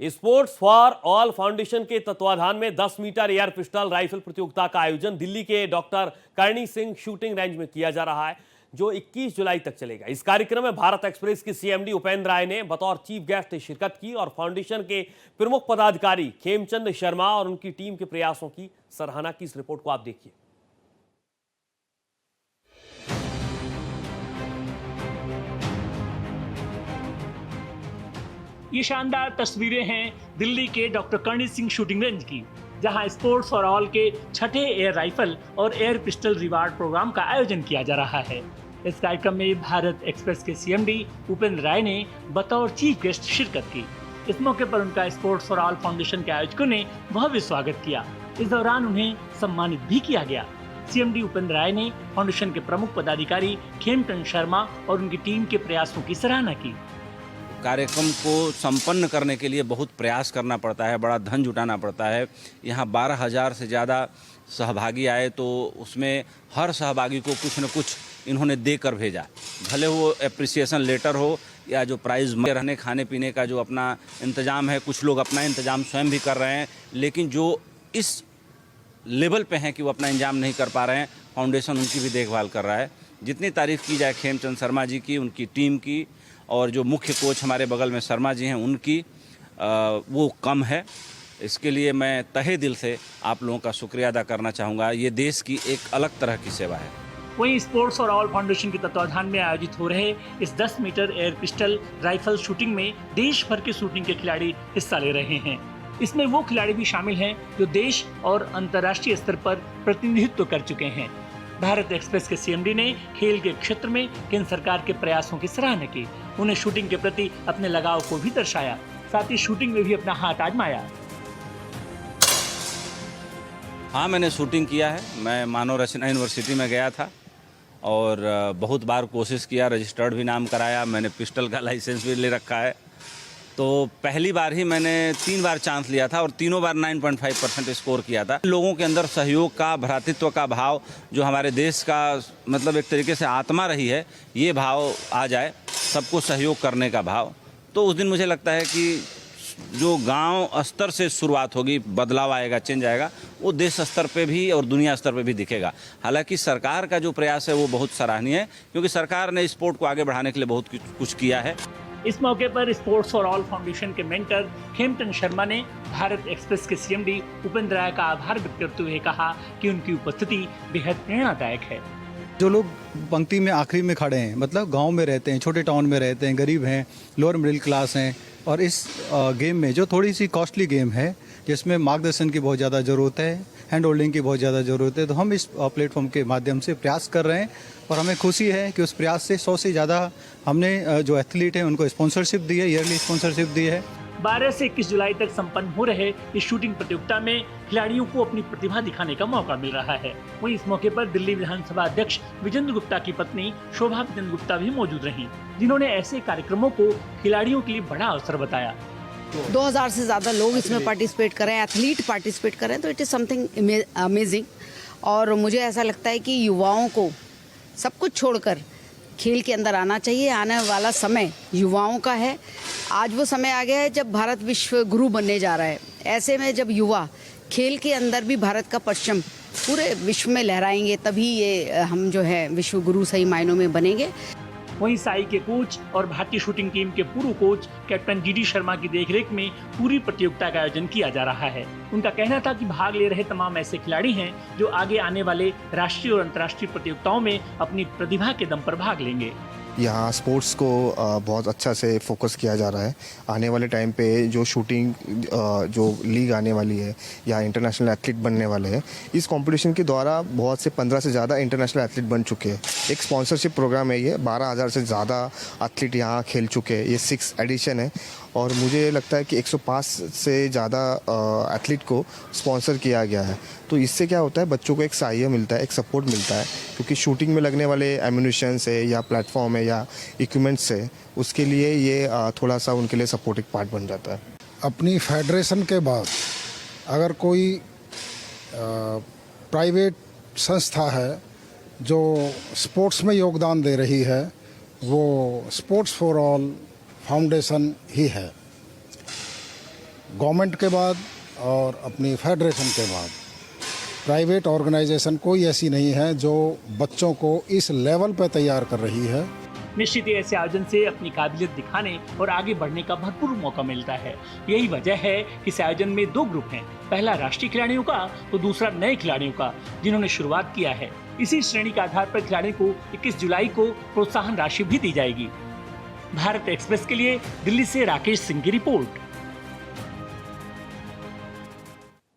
Sports for all foundation के तत्वाधान में 10 मीटर एयर पिस्टल राइफल प्रतियोगिता का आयोजन दिल्ली के doctor Karni Singh shooting range में किया जा रहा है, जो 21 जुलाई तक चलेगा। इस कार्यक्रम में भारत एक्सप्रेस के सीएमडी उपेंद्र राय ने बतौर चीफ गेस्ट शिरकत की और फाउंडेशन के प्रमुख पदाधिकारी खेमचंद शर्मा और उनकी टीम के प्रयासों की सराहना की। इस रिपोर्ट को आप देखिए। ये शानदार तस्वीरें हैं दिल्ली के doctor Karni Singh shooting range की, जहां स्पोर्ट्स फॉर ऑल के छठे एयर राइफल और एयर पिस्टल रिवार्ड प्रोग्राम का आयोजन किया जा रहा है। इस कार्यक्रम में भारत एक्सप्रेस के सीएमडी उपेंद्र राय ने बतौर चीफ गेस्ट शिरकत की। इस मौके पर उनका स्पोर्ट्स फॉर ऑल फाउंडेशन के आयोजकों ने भव्य स्वागत किया। इस दौरान उन्हें सम्मानित भी किया गया। सीएमडी उपेंद्र राय ने फाउंडेशन के प्रमुख पदाधिकारी खेमचंद शर्मा और उनकी टीम के प्रयासों की सराहना की। कार्यक्रम को संपन्न करने के लिए बहुत प्रयास करना पड़ता है, बड़ा धन जुटाना पड़ता है। यहाँ 12,000 से ज़्यादा सहभागी आए, तो उसमें हर सहभागी को कुछ न कुछ इन्होंने देकर भेजा, भले वो एप्रिसिएशन लेटर हो या जो प्राइज़ में रहने खाने पीने का जो अपना इंतज़ाम है। कुछ लोग अपना इंतज़ाम स्वयं भी कर रहे हैं, लेकिन जो इस लेवल पे हैं कि वो अपना इंतजाम नहीं कर पा रहे हैं, फाउंडेशन उनकी भी देखभाल कर रहा है। जितनी तारीफ़ की जाए खेमचंद शर्मा जी की, उनकी टीम की, और जो मुख्य कोच हमारे बगल में शर्मा जी हैं उनकी, वो कम है। इसके लिए मैं तहे दिल से आप लोगों का शुक्रिया अदा करना चाहूँगा। ये देश की एक अलग तरह की सेवा है। वहीं स्पोर्ट्स फॉर ऑल फाउंडेशन के तत्वाधान में आयोजित हो रहे इस 10 metre air pistol rifle shooting में देश भर के शूटिंग के खिलाड़ी हिस्सा ले रहे हैं। इसमें वो खिलाड़ी भी शामिल हैं जो देश और अंतर्राष्ट्रीय स्तर पर प्रतिनिधित्व कर चुके हैं। भारत एक्सप्रेस के सीएमडी ने खेल के क्षेत्र में केंद्र सरकार के प्रयासों की सराहना की। उन्हें शूटिंग के प्रति अपने लगाव को भी दर्शाया, साथ ही शूटिंग में भी अपना हाथ आजमाया। हाँ, मैंने शूटिंग किया है। मैं मानव रचना यूनिवर्सिटी में गया था और बहुत बार कोशिश किया, रजिस्टर्ड भी नाम कराया। मैंने पिस्टल का लाइसेंस भी ले रखा है। तो पहली बार ही मैंने 3 बार चांस लिया था और तीनों बार 9.5% स्कोर किया था। लोगों के अंदर सहयोग का, भ्रातृत्व का भाव, जो हमारे देश का मतलब एक तरीके से आत्मा रही है, ये भाव आ जाए, सबको सहयोग करने का भाव, तो उस दिन मुझे लगता है कि जो गांव स्तर से शुरुआत होगी, बदलाव आएगा, चेंज आएगा, वो देश स्तर पे भी और दुनिया स्तर पे भी दिखेगा। हालांकि सरकार का जो प्रयास है वो बहुत सराहनीय है, क्योंकि सरकार ने स्पोर्ट को आगे बढ़ाने के लिए बहुत कुछ किया है। इस मौके पर स्पोर्ट्स फॉर ऑल फाउंडेशन के मेंटर खेमचंद शर्मा ने भारत एक्सप्रेस के सीएमडी उपेंद्र राय का आभार व्यक्त करते हुए कहा कि उनकी उपस्थिति बेहद प्रेरणादायक है। जो लोग पंक्ति में आखिरी में खड़े हैं, मतलब गांव में रहते हैं, छोटे टाउन में रहते हैं, गरीब हैं, लोअर मिडिल क्लास हैं, और इस गेम में जो थोड़ी सी कॉस्टली गेम है, जिसमें मार्गदर्शन की बहुत ज़्यादा ज़रूरत है, हैंड होल्डिंग की बहुत ज़्यादा ज़रूरत है, तो हम इस प्लेटफॉर्म के माध्यम से प्रयास कर रहे हैं। और हमें खुशी है कि उस प्रयास से 100 से ज़्यादा हमने जो एथलीट हैं उनको स्पॉन्सरशिप दी है, ईयरली स्पॉन्सरशिप दी है। 12 से 21 जुलाई तक संपन्न हो रहे इस शूटिंग प्रतियोगिता में खिलाड़ियों को अपनी प्रतिभा दिखाने का मौका मिल रहा है। वहीं इस मौके पर दिल्ली विधानसभा अध्यक्ष विजेंद्र गुप्ता की पत्नी शोभा विजेंद्र गुप्ता भी मौजूद रहीं, जिन्होंने ऐसे कार्यक्रमों को खिलाड़ियों के लिए बड़ा अवसर बताया। 2000 से ज्यादा लोग इसमें पार्टिसिपेट कर रहे हैं, एथलीट पार्टिसिपेट कर रहे हैं, तो इट इज समथिंग अमेजिंग। और मुझे ऐसा लगता है कि युवाओं को सब कुछ छोड़कर खेल के अंदर आना चाहिए। आने वाला समय युवाओं का है। आज वो समय आ गया है जब भारत विश्व गुरु बनने जा रहा है। ऐसे में जब युवा खेल के अंदर भी भारत का परचम पूरे विश्व में लहराएंगे, तभी ये हम जो है विश्व गुरु सही मायनों में बनेंगे। वहीं साई के कोच और भारतीय शूटिंग टीम के पूर्व कोच कैप्टन जीडी शर्मा की देखरेख में पूरी प्रतियोगिता का आयोजन किया जा रहा है। उनका कहना था कि भाग ले रहे तमाम ऐसे खिलाड़ी हैं जो आगे आने वाले राष्ट्रीय और अंतर्राष्ट्रीय प्रतियोगिताओं में अपनी प्रतिभा के दम पर भाग लेंगे। यहाँ स्पोर्ट्स को बहुत अच्छा से फोकस किया जा रहा है। आने वाले टाइम पे जो शूटिंग जो लीग आने वाली है या इंटरनेशनल एथलीट बनने वाले हैं, इस कंपटीशन के द्वारा बहुत से 15 से ज़्यादा इंटरनेशनल एथलीट बन चुके हैं। एक स्पॉन्सरशिप प्रोग्राम है ये, 12,000 से ज़्यादा एथलीट यहाँ खेल चुके हैं। ये 6th एडिशन है और मुझे लगता है कि 105 से ज़्यादा एथलीट को स्पॉन्सर किया गया है। तो इससे क्या होता है, बच्चों को एक सहायता मिलता है, एक सपोर्ट मिलता है, क्योंकि शूटिंग में लगने वाले एम्यूनिशन से या प्लेटफॉर्म है या इक्विपमेंट से, उसके लिए ये थोड़ा सा उनके लिए सपोर्टिव पार्ट बन जाता है। अपनी फेडरेशन के बाद अगर कोई प्राइवेट संस्था है जो स्पोर्ट्स में योगदान दे रही है, वो स्पोर्ट्स फॉर ऑल फाउंडेशन ही है। गवर्नमेंट के बाद और अपनी फेडरेशन के बाद प्राइवेट ऑर्गेनाइजेशन कोई ऐसी नहीं है जो बच्चों को इस लेवल पर तैयार कर रही है। निश्चित ही ऐसे आयोजन से अपनी काबिलियत दिखाने और आगे बढ़ने का भरपूर मौका मिलता है। यही वजह है कि इस आयोजन में 2 ग्रुप हैं, पहला राष्ट्रीय खिलाड़ियों का तो दूसरा नए खिलाड़ियों का, जिन्होंने शुरुआत किया है। इसी श्रेणी के आधार पर खिलाड़ियों को 21 जुलाई को प्रोत्साहन राशि भी दी जाएगी। भारत एक्सप्रेस के लिए दिल्ली से राकेश सिंह की रिपोर्ट।